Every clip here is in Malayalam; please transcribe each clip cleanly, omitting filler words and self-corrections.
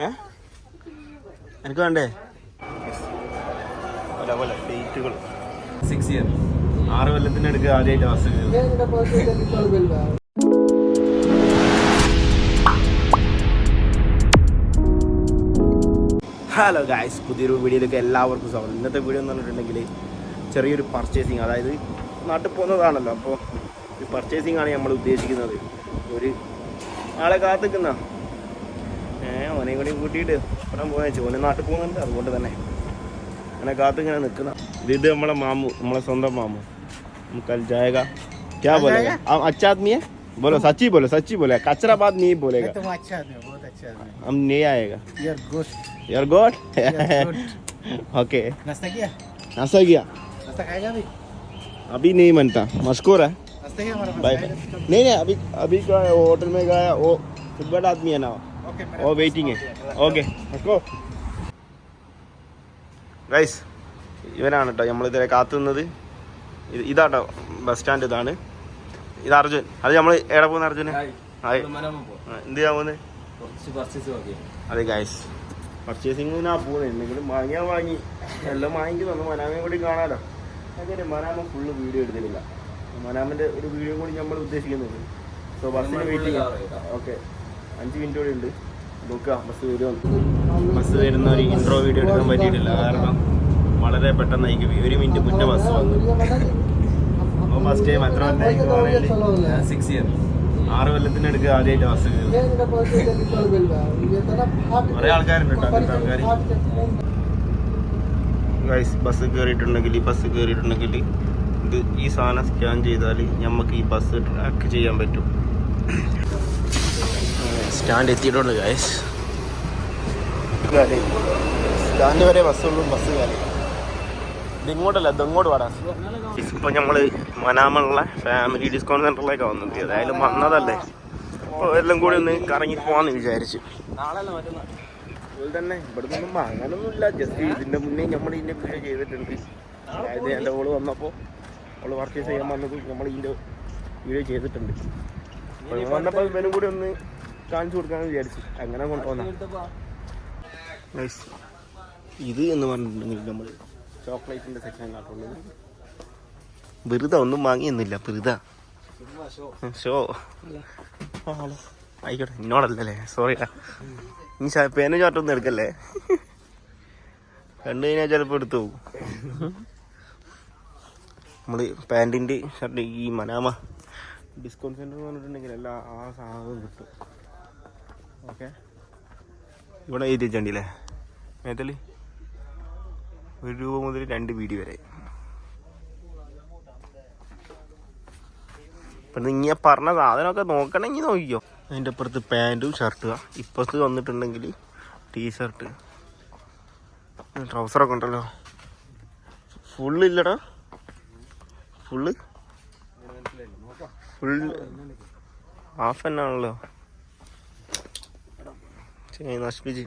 എനിക്ക് വേണ്ടേ പല പല ഡേറ്റുകൾ 6 years 6 കൊല്ലത്തിനടുക്ക് ആദ്യമായിട്ട് ബസ് കയറി. ഹലോ ഗായ്സ്, പുതിയൊരു വീഡിയോയിലേക്ക് എല്ലാവർക്കും സ്വാഗതം. ഇന്നത്തെ വീഡിയോ എന്ന് പറഞ്ഞിട്ടുണ്ടെങ്കിൽ ചെറിയൊരു പർച്ചേസിങ്, അതായത് നാട്ടിൽ പോകുന്നതാണല്ലോ, അപ്പോൾ ഈ പർച്ചേസിങ് ആണ് നമ്മൾ ഉദ്ദേശിക്കുന്നത്. ഒരു ആളെ കാത്തിക്കുന്ന ഓനെയും കൂടി കൂട്ടിയിട്ട് ഇവിടെ പോയാൽ ഓനെ നാട്ടിൽ പോകുന്നുണ്ട്, അതുകൊണ്ട് തന്നെ അങ്ങനെ കാത്തിങ്ങനെ നിൽക്കുന്ന. ഇത് നമ്മളെ മാമു, നമ്മളെ സ്വന്തം മാമു. कल जाएगा क्या बोलेगा? अच्छा आदमी है, बोलो सच्ची बोलो, सच्ची बोले, कचरा बात नहीं बोलेगा. तुम अच्छा आदमी हो, बहुत अच्छा आदमी. हम नहीं आएगा. You're good. ओके. नाश्ता किया? नाश्ता किया. नाश्ता खाएगा अभी? अभी नहीं बनता, मशहूर है. नाश्ता किया हमारा? Bye bye. नहीं नहीं, अभी अभी का होटल में गया, वो फुटबॉल आदमी है ना, वो वेटिंग है. ओके रखो ഗൈസ്. ഇവനാണ് കേട്ടോ നമ്മളിതുവരെ കാത്തുനിന്നത്. ഇതാട്ടോ ബസ് സ്റ്റാൻഡ്, ഇതാണ്. ഇത് അർജുൻ. അത് നമ്മൾ എവിടെ പോകുന്ന അർജുന്? എന്ത് ചെയ്യാൻ പോകുന്നത്? അതെ ഗൈസ്, പർച്ചേസിങ്ങിനാ പോകുന്നത്. എന്തെങ്കിലും വാങ്ങിയാൽ വാങ്ങി, എല്ലാം വാങ്ങിക്കുന്നു. മനാമയും കൂടി കാണാമല്ലോ. അങ്ങനെ മനാമ ഫുള്ള് വീഡിയോ എടുത്തിട്ടില്ല. മനാമിൻ്റെ ഒരു വീഡിയോ കൂടി നമ്മൾ ഉദ്ദേശിക്കുന്നുണ്ട്. സോ ബസ്സിന് വെയിറ്റ് ചെയ്യാം. ഓക്കെ, 5 മിനിറ്റ് കൂടി ഉണ്ട്. നോക്കുക ബസ് വരുമോ. ബസ് വരുന്ന ഒരു ഇൻട്രോ വീഡിയോ എടുക്കാൻ പറ്റിയിട്ടില്ല, കാരണം വളരെ പെട്ടെന്ന് 1 മിനിറ്റ് മുന്നേ ബസ് വന്നു. ഫസ്റ്റ് ടൈം എത്ര 6 years 6 കൊല്ലത്തിനടുക്ക് ആദ്യമായിട്ട് ബസ് കയറി. കുറേ ആൾക്കാരുണ്ട് കേട്ടോ, അങ്ങനത്തെ ആൾക്കാർ. ഗൈസ്, ബസ് കയറിയിട്ടുണ്ടെങ്കിൽ ഇത് ഈ സാധനം സ്കാൻ ചെയ്താൽ നമുക്ക് ഈ ബസ് ട്രാക്ക് ചെയ്യാൻ പറ്റും. സ്റ്റാൻഡ് എത്തിയിട്ടുണ്ട് ഗൈസ്. സ്റ്റാൻഡ് വരെ ബസ്സുള്ളൂ, ബസ് കയറി. ഇതിങ്ങോട്ടല്ല, ഇതങ്ങോട്ട് പാടാ. ഇപ്പോൾ നമ്മൾ മനാമുള്ള ഫാമിലി ഡിസ്കൗണ്ട് സെൻറ്ററിലേക്ക് വന്നത്. ഏതായാലും വന്നതല്ലേ, അപ്പോൾ എല്ലാം കൂടി ഒന്ന് കറങ്ങി പോകാമെന്ന് വിചാരിച്ചു. അതുപോലെ തന്നെ ഇവിടെ നിന്നും വാങ്ങാനൊന്നുമില്ല, ജസ്റ്റ് ഇതിൻ്റെ മുന്നേ നമ്മൾ ഇതിൻ്റെ വീഡിയോ ചെയ്തിട്ടുണ്ട്. അതായത് എൻ്റെ ഓള് വന്നപ്പോൾ അവൾ പർച്ചേസ് ചെയ്യാൻ വന്നത് നമ്മൾ ഇതിൻ്റെ വീഡിയോ ചെയ്തിട്ടുണ്ട്. വന്നപ്പോൾ ഇവനും കൂടി ഒന്ന് കാണിച്ചു കൊടുക്കാമെന്ന് വിചാരിച്ചു, അങ്ങനെ കൊണ്ടുവന്ന. ഇത് എന്ന് പറഞ്ഞിട്ടുണ്ടെങ്കിൽ നമ്മൾ ചോക്ലേറ്റിൻ്റെ സെക്ഷൻ കാട്ടുള്ളത്. വെറുതെ ഒന്നും വാങ്ങിയൊന്നുമില്ല, വെറുതെ ഷോ. ആയിക്കോട്ടെ, ഇന്നോടല്ലേ, സോറിയാ. നീ പേനും ചാട്ടൊന്നും എടുക്കല്ലേ, കണ്ടു കഴിഞ്ഞാൽ ചിലപ്പോൾ എടുത്തു പോകും. നമ്മൾ പാൻറ്റിൻ്റെ ഷർട്ട് ഈ മനാമ ഡിസ്കൗണ്ട് സെൻറ്റർ എന്ന് പറഞ്ഞിട്ടുണ്ടെങ്കിൽ എല്ലാ ആ സാധനവും കിട്ടും. ഓക്കെ, ഇവിടെ എഴുതി വെച്ചണ്ടില്ലേ മേത്തൽ 1 രൂപ മുതൽ 2 ബീഡി വരെ. ഇപ്പം ഇങ്ങനെ പറഞ്ഞ സാധനമൊക്കെ നോക്കണമെങ്കിൽ നോക്കിക്കോ. അതിൻ്റെ അപ്പുറത്ത് പാൻറ്റും ഷർട്ടുക, ഇപ്പുറത്ത് വന്നിട്ടുണ്ടെങ്കിൽ ടീഷർട്ട്, ട്രൗസറൊക്കെ ഉണ്ടല്ലോ. ഫുള്ളില്ലടാ, ഫുൾ ഹാഫ് എന്നാണല്ലോ. നശിപ്പിച്ച്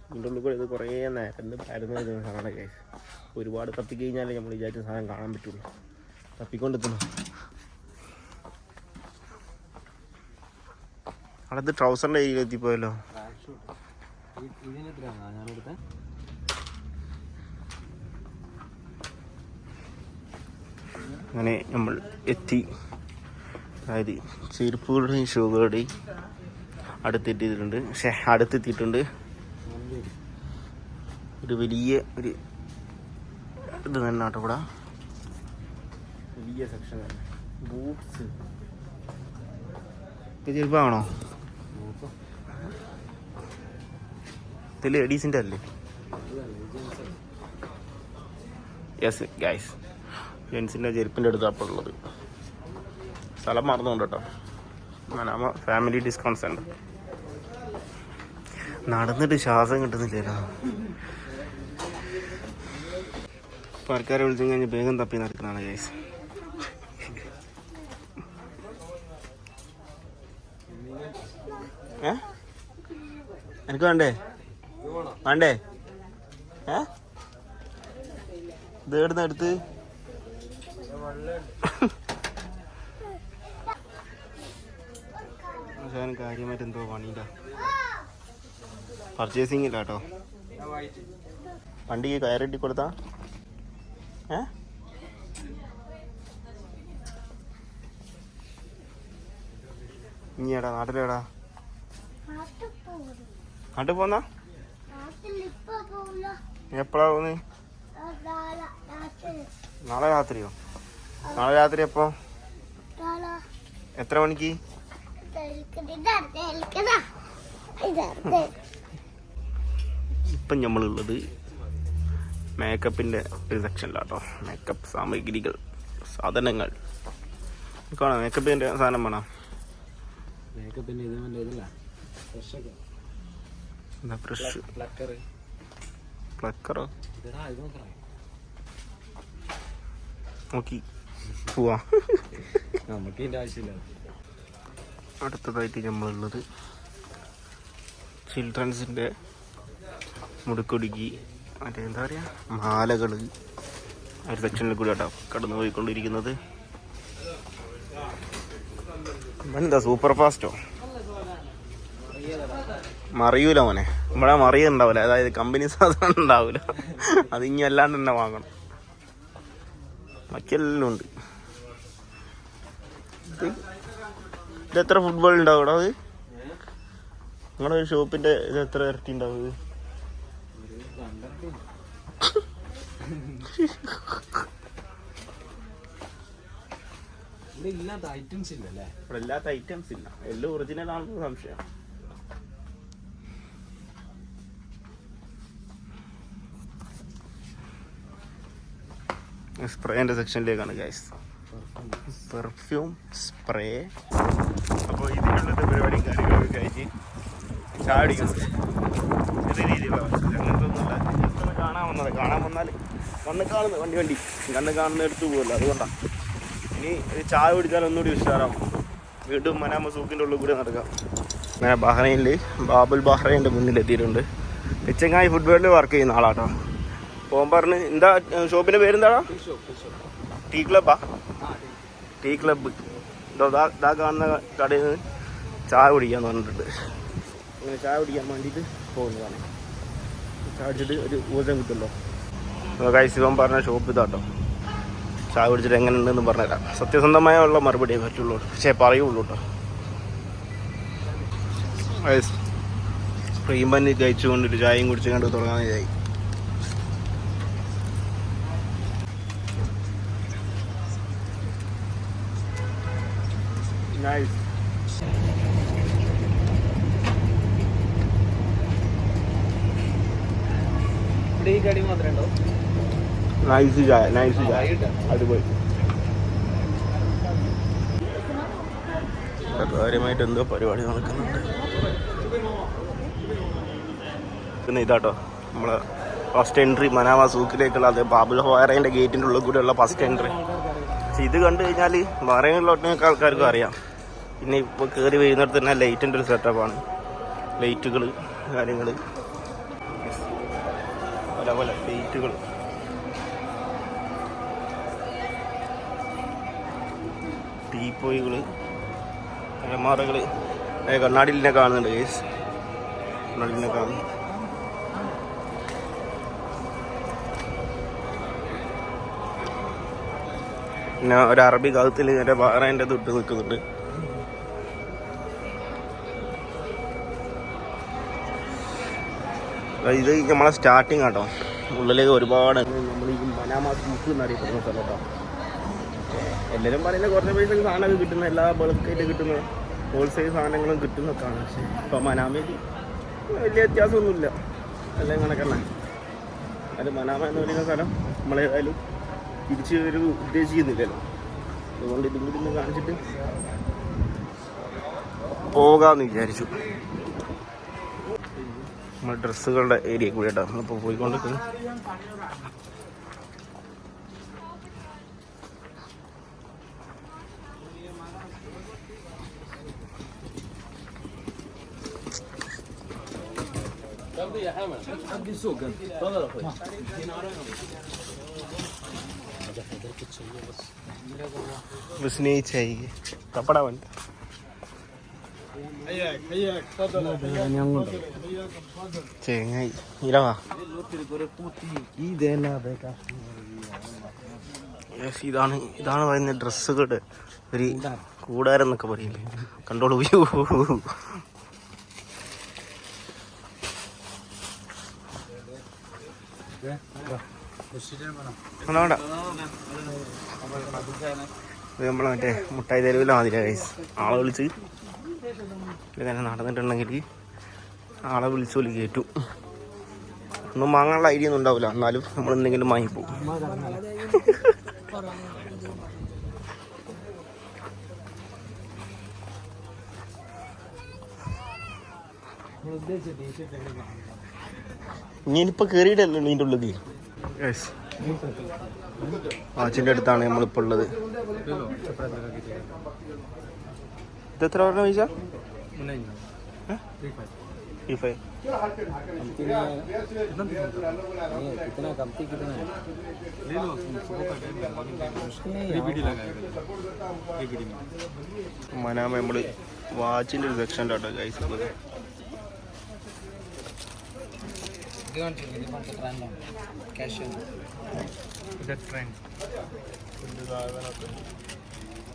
ഇതിൻ്റെ ഉള്ളിൽ കൂടെ ഇത് കുറേ നേരം പരന്ന് സാധനം കേസ്. ഒരുപാട് തപ്പിക്കഴിഞ്ഞാലേ നമ്മൾ വിചാരിച്ച സാധനം കാണാൻ പറ്റുള്ളൂ. തപ്പിക്കൊണ്ടെത്തണം. അടുത്ത് ട്രൗസറിൻ്റെ കയ്യിൽ എത്തിപ്പോയല്ലോ. അങ്ങനെ നമ്മൾ എത്തി. അതായത് ചെരുപ്പുകളുടെയും ഷൂകളുടെയും അടുത്തെത്തിയിട്ടുണ്ട്. അടുത്തെത്തിയിട്ടുണ്ട്. ഒരു വലിയ ഒരു ഇത് തന്നെ കേട്ടോ, ഇവിടെ വലിയ സെക്ഷനാണ്. ബൂട്ട്സ് ചെരുപ്പാണോ? ഇത് ലേഡീസിൻ്റെ അല്ലേ? യെസ് ഗൈസ്, ജെൻസിൻ്റെ ചെരുപ്പിൻ്റെ അടുത്താണ് ഉള്ളത്. സ്ഥലം മറന്നുകൊണ്ട് കേട്ടോ, മനാമ ഫാമിലി ഡിസ്കൗണ്ട് സെൻ്റർ. നടന്നിട്ട് ശ്വാസം കിട്ടുന്നില്ലല്ലോ. ഇപ്പം ആൾക്കാരെ വിളിച്ചു കഴിഞ്ഞാൽ വേഗം തപ്പി നടക്കുന്നതാണ് ഗൈസ്. എനിക്ക് വേണ്ടേ ഇത് എവിടുന്ന എടുത്ത്? നിസാൻ കാര്യമായിട്ട് എന്തോ പണിയില്ല, പർച്ചേസിങ് ഇല്ല കേട്ടോ. വണ്ടിക്ക് കയറിട്ടി കൊടുത്താ ഇനി ഏടാ നാട്ടിലേടാ? നാട്ടിൽ പോന്നാ? എപ്പോഴാ പോന്ന്? നാളെ രാത്രിയോ? നാളെ രാത്രി എപ്പോ? എത്ര മണിക്ക്? ഇപ്പം നമ്മളുള്ളത് മേക്കപ്പിൻ്റെ ഒരു സെക്ഷനിലാട്ടോ. മേക്കപ്പ് സാമഗ്രികൾ, സാധനങ്ങൾ കാണാം. മേക്കപ്പിൻ്റെ സാധനം വേണം. മേക്കപ്പിന്റെ ഇതില്ല, എന്താ ബ്രഷ്, പ്ലക്കറോ? നോക്കി പോവാ. നമുക്ക് ഇതിന്റെ ആവശ്യമില്ല. അടുത്തതായിട്ട് നമ്മളുള്ളത് ചിൽഡ്രൻസിൻ്റെ മുടുക്കൊടുക്കി മറ്റേ എന്താ പറയുക, മാലകൾ, ആ ഒരു സെക്ഷനിൽ കൂടി കേട്ടോ കടന്നു പോയിക്കൊണ്ടിരിക്കുന്നത്. എന്താ സൂപ്പർ ഫാസ്റ്റോ? മറിയൂല മോനെ, ഇവിടെ മറിയുണ്ടാവില്ല, അതായത് കമ്പനി സാധനം ഉണ്ടാവില്ല. അത് ഇനി അല്ലാണ്ട് തന്നെ വാങ്ങണം. ബാക്കിയെല്ലാം ഉണ്ട്. ഇത് എത്ര ഫുട്ബോൾ ഉണ്ടാവും ഇവിടെ? അത് നിങ്ങളുടെ ഒരു ഷോപ്പിന്റെ ഇത് എത്ര ഇരട്ടി ഉണ്ടാവും? ഇത് ഇവിടെ ഇല്ലാത്ത ഐറ്റംസ് ഇല്ലല്ലേ? ഇവിടെ ഇല്ലാത്ത ഐറ്റംസ് ഇല്ല, എല്ലാം ഒറിജിനൽ ആണെന്ന് സംശയം. സ്പ്രേൻ്റെ സെക്ഷനിലേക്കാണ് ഗൈസ്. Perfume spray. അപ്പോൾ ഇതിനുള്ളത് പരിപാടിയും കാര്യങ്ങളൊക്കെ കഴിച്ച് ചാടിക്കുന്നത് ചെറിയ രീതിയിലുള്ള അങ്ങനത്തൊന്നുമല്ല. ജസ്റ്റ് കാണാൻ വന്നാൽ വണ്ടി കണ്ണ് കാണുന്ന എടുത്തു പോകുമല്ലോ, അതുകൊണ്ടാണ്. ഇനി ചായ കുടിച്ചാൽ ഒന്നുകൂടി ഉഷാറാവും. വീണ്ടും മനാമ സൂക്കിൻ്റെ ഉള്ളിൽ കൂടി നടക്കാം. അങ്ങനെ ബഹ്റൈനിൽ ബാബുൽ ബഹ്റൈൻ്റെ മുന്നിലെത്തിയിട്ടുണ്ട്. ചെങ്ങായി ഫുട്ബോളിൽ വർക്ക് ചെയ്യുന്ന ആളാട്ടോ. പോകാൻ പറഞ്ഞ് എന്താ ഷോപ്പിൻ്റെ പേരെന്താടാ? ടീ ക്ലബ്ബാ? Tea club. ഇതാ കാണുന്ന കടയിൽ നിന്ന് ചായ കുടിക്കാൻ പറഞ്ഞിട്ടുണ്ട്. അങ്ങനെ ചായ കുടിക്കാൻ വേണ്ടിയിട്ട് പോകുന്നതാണ്. ചായ കുടിച്ചിട്ട് ഒരു ഊർജ്ജം കിട്ടുമല്ലോ. കൈസിവൻ പറഞ്ഞ ഷോപ്പ് ഇതാട്ടോ. ചായ കുടിച്ചിട്ട് എങ്ങനെ ഉണ്ടെന്ന് പറഞ്ഞുതരാം. സത്യസന്ധമായ ഉള്ള മറുപടിയേ പറ്റുള്ളൂ, പക്ഷേ പറയുള്ളൂ കേട്ടോ. പ്രീമ്പന് കഴിച്ചുകൊണ്ടിട്ട് ചായയും കുടിച്ചു കണ്ട് തുടങ്ങാൻ ഇതായി. നൈസ്. ഇവിടെ ഈ കടി മാത്രമേ ഉണ്ടോ? നൈസ് ചായ അടിപൊളി. കാര്യമായിട്ട് എന്തോ പരിപാടി നടക്കുന്നുണ്ട്. പിന്നെ ഇതാട്ടോ നമ്മളെ ഫസ്റ്റ് എൻട്രി മനാമ സൂക്കിലേക്കുള്ള, അത് ബാബുൽ ബഹ്റൈൻ്റെ ഗേറ്റിൻ്റെ ഉള്ളിൽ കൂടെയുള്ള ഫസ്റ്റ് എൻട്രി. പക്ഷെ ഇത് കണ്ടു കഴിഞ്ഞാൽ ബഹ്റൈനിലൊട്ടൊക്കെ ആൾക്കാർക്കും അറിയാം. പിന്നെ ഇപ്പോൾ കയറി വരുന്നിടത്ത് തന്നെ ലൈറ്റിൻ്റെ ഒരു സെറ്റപ്പാണ്. ലൈറ്റുകൾ കാര്യങ്ങൾ പല ലൈറ്റുകൾ. ടീപ്പോയികൾ, അലമാറകൾ, കണ്ണാടിലിനെ കാണുന്നുണ്ട് കേസ്. കണ്ണാടിലിനെ കാണുന്നു. പിന്നെ ഒരു അറബി കാലത്തിൽ എൻ്റെ ബഹ്റൈൻ്റെ തൊട്ട് നിൽക്കുന്നുണ്ട്. ഇത് നമ്മളെ സ്റ്റാർട്ടിങ് ആട്ടോ. ഉള്ളിലേക്ക് ഒരുപാട് നമ്മൾ ഈ മനാമ സൂക്ക് എന്നറിയപ്പെടുന്ന സ്ഥലം കേട്ടോ. എല്ലാവരും പറയുന്നത് കുറഞ്ഞ പൈസക്ക് സാധനമൊക്കെ കിട്ടുന്ന, എല്ലാ ബൾക്കായിട്ട് കിട്ടുന്ന ഹോൾസെയിൽ സാധനങ്ങളും കിട്ടുന്നൊക്കെയാണ്. പക്ഷേ ഇപ്പം മനാമയിൽ വലിയ വ്യത്യാസമൊന്നുമില്ല, എല്ലാം കണക്കന്നെ. അത് മനാമ എന്ന് പറയുന്ന സ്ഥലം നമ്മളേതായാലും തിരിച്ച് ഒരു ഉദ്ദേശിക്കുന്നില്ലല്ലോ. അതുകൊണ്ട് ഇതും കൂടി ഒന്ന് കാണിച്ചിട്ട് പോകാമെന്ന് വിചാരിച്ചു. നമ്മൾ ഡ്രസ്സുകളുടെ ഏരിയ കൂടി കേട്ടോ നമ്മളിപ്പോൾ പോയിക്കൊണ്ടിരിക്കുന്നു. बस नहीं चाहिए कपड़ा बनता ചെങ്ങായി ഇരവാ ഇതാണ് പറയുന്ന ഡ്രസ്സുകളുടെ ഒരു കൂടാരം എന്നൊക്കെ പറയില്ലേ. കണ്ടോളൂ. വേണ്ട, ഇത് നമ്മളെ മറ്റേ മുട്ടായി തെരുവിലെ മാതിരിയാ ഗൈസ്. ആളെ വിളിച്ച് ഇങ്ങനെ നടന്നിട്ടുണ്ടെങ്കിൽ ആളെ വിളിച്ചോലി കയറ്റും. ഒന്നും വാങ്ങാനുള്ള ഐഡിയ ഒന്നും ഉണ്ടാവില്ല, എന്നാലും നമ്മൾ എന്തെങ്കിലും വാങ്ങിപ്പോവും. ഇനിയിപ്പോ കേറിയിട്ടല്ലോ ഇതിൻ്റെ ഉള്ളത്. വാച്ചിൻ്റെ അടുത്താണ് നമ്മളിപ്പോൾ ഉള്ളത്. ഇതെത്ര പറഞ്ഞ പൈസ? 35. മനാമ നമ്മള് വാച്ചിൻ്റെ ഒരു സെക്ഷൻ കേട്ടോ ഗൈസ്. ഉള്ളത്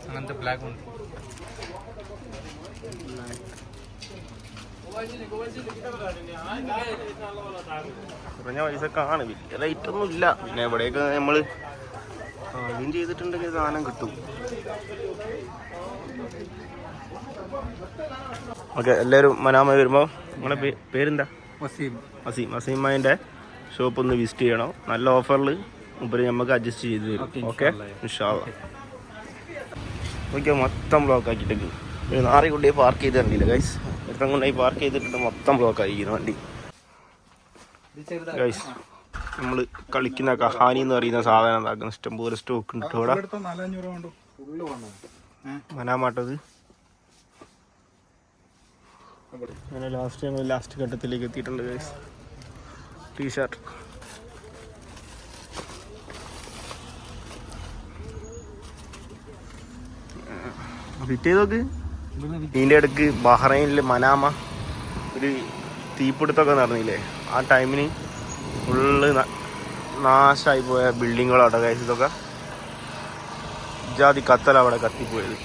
അങ്ങനത്തെ ബ്ലാക്ക് ഉണ്ട്. കുറഞ്ഞ പൈസക്കാണ്, വലിയ റേറ്റ് ഒന്നും ഇല്ല. പിന്നെ എവിടെയൊക്കെ നമ്മള് ആദ്യം ചെയ്തിട്ടുണ്ടെങ്കിൽ സാധനം കിട്ടും. ഓക്കെ, എല്ലാവരും മനാമ വരുമ്പോൾ നിങ്ങളെ പേരെന്താ? വസീമൻ്റെ ഷോപ്പ് ഒന്ന് വിസിറ്റ് ചെയ്യണം. നല്ല ഓഫറിൽ മുമ്പ് നമുക്ക് അഡ്ജസ്റ്റ് ചെയ്ത് തരും. ഓക്കെ, ഇൻഷാ അല്ലാഹ്. ഓക്കെ, മൊത്തം ബ്ലോക്ക് ആക്കിയിട്ടേക്ക് ഒരു നാറി കൊണ്ടുപോയി പാർക്ക് ചെയ്ത് തരണ്ടില്ല ഗൈസ്. ഒരുത്തം കൊണ്ടുപോയി പാർക്ക് ചെയ്തിട്ട് മൊത്തം ബ്ലോക്ക് ആയിരിക്കുന്നു വണ്ടി ഗൈസ്. നമ്മൾ കളിക്കുന്ന കഹാനി എന്ന് പറയുന്ന സാധനം ഉണ്ടാക്കുന്ന ഇഷ്ടംപോലെ സ്റ്റോക്ക് ഉണ്ട് ഇവിടെ. മനാമാട്ടത് അങ്ങനെ ലാസ്റ്റ് ഘട്ടത്തിലേക്ക് എത്തിയിട്ടുണ്ട് ഗൈസ്. ടീഷർട്ട് ഫിറ്റ് ചെയ്ത് നോക്ക്. ഇതിൻ്റെ ഇടയ്ക്ക് ബഹ്റൈനിൽ മനാമ ഒരു തീപിടുത്തമൊക്കെ നടന്നില്ലേ, ആ ടൈമിന് ഫുള്ള് നാശമായി പോയ ബിൽഡിങ്ങുകളവിടെ ഗൈസ്. ഇതൊക്കെ ജാതി കത്തലവിടെ കത്തിപ്പോയത്.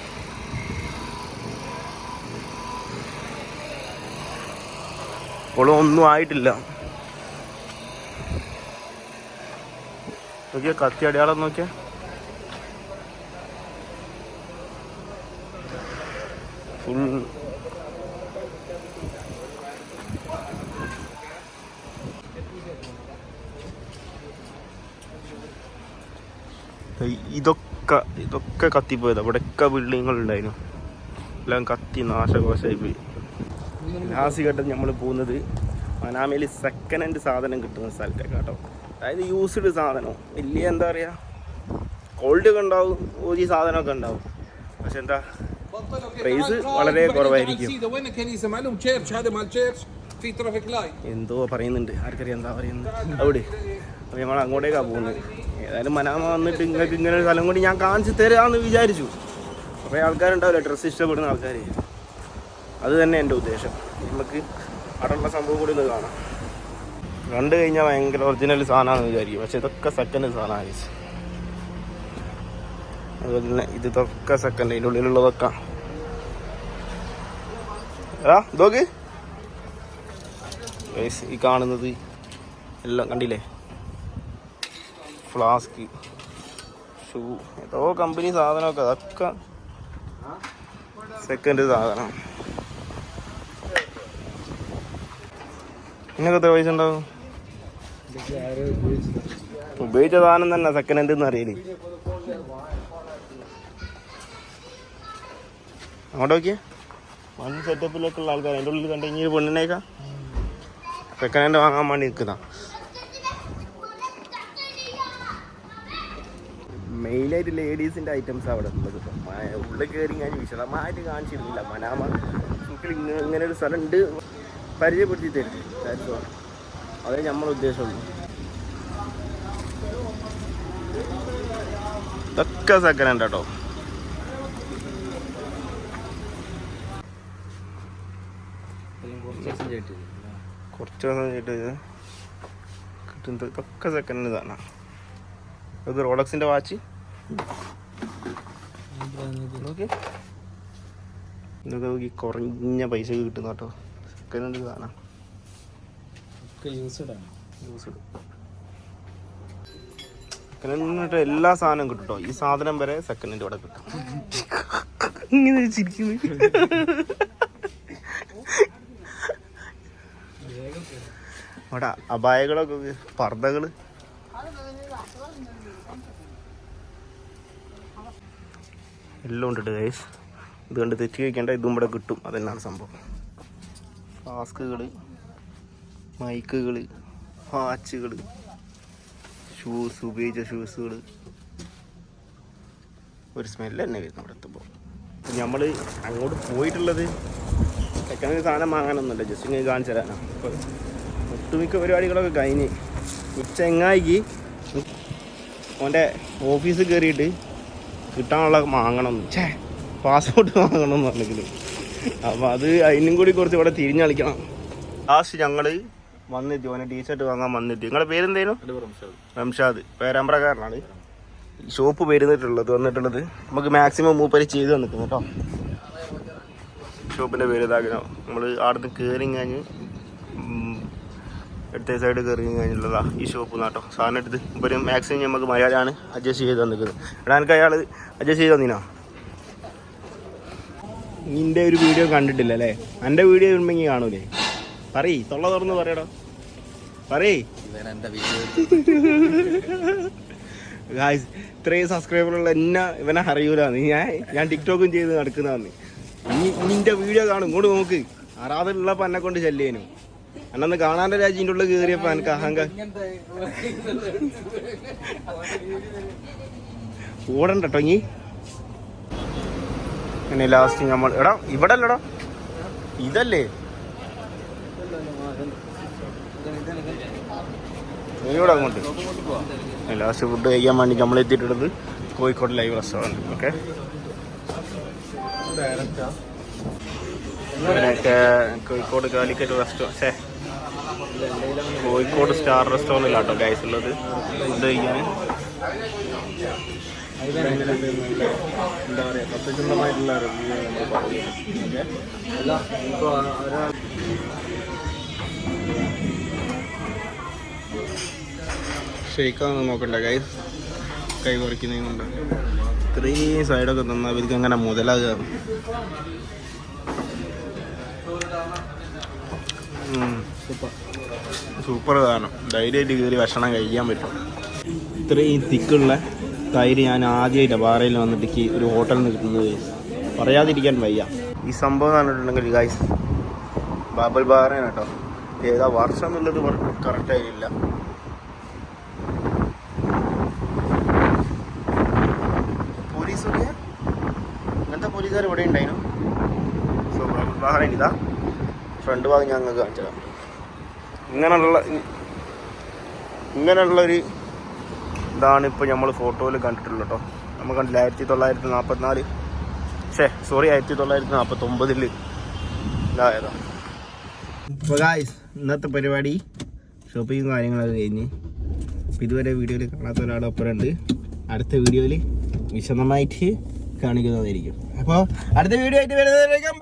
ഇപ്പോഴും ഒന്നും ആയിട്ടില്ല. നോക്കിയാ കത്തി അടയാളം നോക്കിയാ. ഫുൾ ഇതൊക്കെ കത്തിപ്പോയത്. അവിടെയൊക്കെ ബിൽഡിങ്ങുകൾ ഉണ്ടായിരുന്നു, എല്ലാം കത്തി നാശകോശമായി പോയി. ലാസ്റ്റ് ഘട്ടം നമ്മൾ പോകുന്നത് മനാമയിൽ സെക്കൻഡ് ഹാൻഡ് സാധനം കിട്ടുന്ന സ്ഥലത്തേക്ക് കേട്ടോ. അതായത് യൂസ്ഡ് സാധനം, വലിയ എന്താ പറയുക, ക്വാളിറ്റി ഒക്കെ ഉണ്ടാവും, ഓജി സാധനമൊക്കെ ഉണ്ടാവും. പക്ഷെ എന്താ പ്രൈസ് വളരെ കുറവായിരിക്കും. എന്തോ പറയുന്നുണ്ട്, ആർക്കറിയാം എന്താ പറയുന്നത് അവിടെ. അപ്പോൾ ഞങ്ങൾ അങ്ങോട്ടേക്കാണ് പോകുന്നത്. ഏതായാലും മനാമ വന്നിട്ട് നിങ്ങൾക്ക് ഇങ്ങനെ ഒരു സ്ഥലം കൂടി ഞാൻ കാണിച്ച് തരാമെന്ന് വിചാരിച്ചു. കുറേ ആൾക്കാരുണ്ടാവില്ല ഡ്രസ്സ് ഇഷ്ടപ്പെടുന്ന ആൾക്കാർ. അത് തന്നെ എൻ്റെ ഉദ്ദേശം. നമുക്ക് അവിടെയുള്ള സംഭവം കൂടി ഒന്ന് കാണാം. കണ്ടു കഴിഞ്ഞാൽ ഭയങ്കര ഒറിജിനൽ സാധനമാണെന്ന് വിചാരിക്കും, പക്ഷെ ഇതൊക്കെ സെക്കൻഡ് സാധനമാണ്. അതുപോലെ തന്നെ ഇതൊക്കെ സെക്കൻഡ്, അതിൻ്റെ ഉള്ളിലുള്ളതൊക്കെ ഇതൊക്കെ ഈ കാണുന്നത് എല്ലാം കണ്ടില്ലേ, ഫ്ലാസ്ക്, ഷൂ, ഏതോ കമ്പനി സാധനമൊക്കെ, അതൊക്കെ സെക്കൻഡ് സാധനം. ഇതിനൊക്കെ എത്ര പൈസ ഉണ്ടാവും? ഉപയോഗിച്ച സാധനം തന്നെ സെക്കൻഡ് ഹാൻഡ് എന്ന് അറിയില്ലേ. അങ്ങോട്ട് നോക്കിയേ, വൺ സെറ്റപ്പിലൊക്കെ ഉള്ള ആൾക്കാർ അതിൻ്റെ ഉള്ളിൽ കണ്ട് ഇങ്ങനെ പെണ്ണിനേക്കാം സെക്കൻഡ് ഹാൻഡ് വാങ്ങാൻ വേണ്ടി നിൽക്കുന്ന. മെയിനായിട്ട് ലേഡീസിൻ്റെ ഐറ്റംസ് അവിടെ ഉള്ളത്. ഉള്ളിൽ കയറി ഞാൻ വിശദമായിട്ട് കാണിച്ചിരുന്നില്ല. മനാമ എനിക്ക് ഇങ്ങനെ ഒരു സ്ഥലം ഉണ്ട് പരിചയപ്പെടുത്തി തരുന്നു. അതേ നമ്മളെ ഉദ്ദേശമുള്ളൂ. ഇതൊക്കെ സെക്കൻഡ് ഹാൻഡ് കേട്ടോ. കുറച്ച് ദിവസം ചേട്ടില്ല. കുറച്ച് ദിവസം കഴിഞ്ഞിട്ട് ഇത് കിട്ടുന്നത് ഇതൊക്കെ സെക്കൻഡിൽ തന്നെ. ഇത് റോളക്സിൻ്റെ വാച്ച് നോക്കി, ഇതൊക്കെ നോക്കി കുറഞ്ഞ പൈസ കിട്ടുന്ന കേട്ടോ. സെക്കൻഡ് കാണാം, ഒക്കെ യൂസ്ഡ് ആണ്. യൂസ്ഡ് സെക്കൻഡ് എല്ലാ സാധനവും കിട്ടും കേട്ടോ. ഈ സാധനം വരെ സെക്കൻഡിൻ്റെ ഇവിടെ കിട്ടും. ഇങ്ങനെ ചിരിക്കുന്നു. അവിടെ അപായങ്ങളൊക്കെ, പർദ്ദകള്, എല്ലാം ഉണ്ട് ഗൈസ്. ഇത് കണ്ട് തെറ്റി വയ്ക്കേണ്ട, ഇതും ഇവിടെ കിട്ടും. അതെന്നാണ് സംഭവം. ഫ്ലാസ്കുകൾ, മൈക്കുകൾ, വാച്ചുകൾ, ഷൂസ്, ഉപയോഗിച്ച ഷൂസുകൾ. ഒരു സ്മെല്ല് തന്നെ വരുന്നു അവിടെ എത്തുമ്പോൾ. നമ്മൾ അങ്ങോട്ട് പോയിട്ടുള്ളത് സെക്കൻഡ് സാധനം വാങ്ങാനൊന്നുമില്ല, ജസ്റ്റ് ഇങ്ങനെ കാണിച്ചു തരാനാണ്. അപ്പോൾ ഒട്ടുമിക്ക പരിപാടികളൊക്കെ കഴിഞ്ഞ് ഉച്ചങ്ങായിക്ക് ഓൻ്റെ ഓഫീസിൽ കയറിയിട്ട് കിട്ടാനുള്ള വാങ്ങണം, പാസ്പോർട്ട് വാങ്ങണം എന്ന് പറഞ്ഞെങ്കിൽ. അപ്പോൾ അത് അതിനും കൂടി കുറച്ച് ഇവിടെ തിരിഞ്ഞ് കളിക്കണം. ലാസ്റ്റ് ഞങ്ങൾ വന്നെത്തി, ഓനെ ടീഷർട്ട് വാങ്ങാൻ വന്നെത്തി. നിങ്ങളുടെ പേരെന്തേലും? റംഷാദ്. പേരാമ്പ്രക്കാരനാണ്. ഷോപ്പ് വരുന്നിട്ടുള്ളത് വന്നിട്ടുള്ളത്. നമുക്ക് മാക്സിമം മൂപ്പര് ചെയ്ത് തന്നിട്ടുണ്ട് കേട്ടോ. ഷോപ്പിൻ്റെ പേര് ഇതാക്കണം. നമ്മൾ അവിടുന്ന് കയറി കഴിഞ്ഞ് അടുത്ത സൈഡ് കയറി കഴിഞ്ഞുള്ളതാ ഈ ഷോപ്പ് നാട്ടോ. സാധനം എടുത്ത് ഇപ്പം മാക്സിമം നമുക്ക് മര്യാദയാണ് അഡ്ജസ്റ്റ് ചെയ്ത് തന്നിക്കുന്നത്. എടാ എനിക്ക് അയാൾ അഡ്ജസ്റ്റ് ചെയ്ത് തന്നിനാ? നിൻ്റെ ഒരു വീഡിയോ കണ്ടിട്ടില്ല അല്ലേ? എൻ്റെ വീഡിയോ ഇടുമെങ്കിൽ കാണൂലേ? പറയ്, തൊള്ള തുറന്ന് പറയടോ, പറയ്. ഗായ്സ്, ഇത്രയും സബ്സ്ക്രൈബറുള്ള എന്നെ ഇവനെ അറിയൂലാന്ന്. ഞാൻ ടിക്ടോക്കും ചെയ്ത് നടക്കുന്നതാന്ന്. നിന്റെ വീഡിയോ കാണും, ഇങ്ങോട്ട് നോക്ക്. ആരാധനുള്ളപ്പോൾ എന്നെ കൊണ്ട് ശല്യേനു. എന്നൊന്ന് കാണാൻ്റെ രാജ്യൻ്റെ ഉള്ളിൽ കയറിയപ്പോൾ എനിക്ക് അഹങ്കാരം ഓടണ്ട കേട്ടോ. ഇനി പിന്നെ ലാസ്റ്റ് നമ്മൾ എടാ ഇവിടെ അല്ലടാ, ഇതല്ലേ ഇവിടെ അങ്ങോട്ട്. ലാസ്റ്റ് ഫുഡ് കഴിക്കാൻ വേണ്ടി നമ്മൾ എത്തിയിട്ടുള്ളത് Kozhikode live restaurant. Okay, Kozhikode Calicut restaurant, Kozhikode star റെസ്റ്റോറൻറ്റിലാട്ടോ ഗൈസ് ഉള്ളത്. ഫുഡ് കഴിക്കാൻ എന്താ പറയുക, സത്യസന്ധമായിട്ടുള്ള റിവ്യൂ നമ്മൾ പറയുന്നത്. ഷെയ്ക്കാന്ന് നോക്കണ്ട ഗൈസ്, കൈ പറിക്കുന്നതുകൊണ്ട്. ഇത്രയും സൈഡൊക്കെ തന്നാൽ ഇവർക്ക് അങ്ങനെ മുതലാകുക. സൂപ്പർ സാധനം. ധൈര്യമായിട്ട് കയറി ഭക്ഷണം കഴിക്കാൻ പറ്റും. ഇത്രയും തിക്കുള്ള തൈര് ഞാൻ ആദ്യമായിട്ടാണ് പാറയിൽ വന്നിട്ട് ഒരു ഹോട്ടലിൽ നിന്ന് കിട്ടുന്നത്. പറയാതിരിക്കാൻ വയ്യ. ഈ സംഭവം കണ്ടിട്ടുണ്ടെങ്കിൽ ഗൈസ് ബാബൽ ബാറയാണ് കേട്ടോ. ഏതാ വർഷം എന്നുള്ളത് കറക്റ്റായിട്ടില്ല. പോലീസൊക്കെ അങ്ങനത്തെ പോലീസുകാർ ഇവിടെ ഉണ്ടായിരുന്നു. സോ ബാബൽ ബാറയാണ്. ഇതാ ഫ്രണ്ട് ഭാഗം ഞാൻ നിങ്ങൾക്ക് കാണിച്ചതാണ്. ഇങ്ങനെയുള്ളൊരു ഇതാണ് ഇപ്പോൾ നമ്മൾ ഫോട്ടോയിൽ കണ്ടിട്ടുള്ളത് കേട്ടോ. നമ്മൾ കണ്ടില്ല 1944 1949 ഇതായതാ. അപ്പോൾ ഗായ്സ്, ഇന്നത്തെ പരിപാടി ഷോപ്പിങ്ങും കാര്യങ്ങളൊക്കെ കഴിഞ്ഞ്. അപ്പോൾ ഇതുവരെ വീഡിയോയിൽ കാണാത്ത ഒരാളൊപ്പം ഉണ്ട്. അടുത്ത വീഡിയോയിൽ വിശദമായിട്ട് കാണിക്കുന്നതായിരിക്കും. അപ്പോൾ അടുത്ത വീഡിയോ ആയിട്ട് വരുന്നതായിരിക്കും.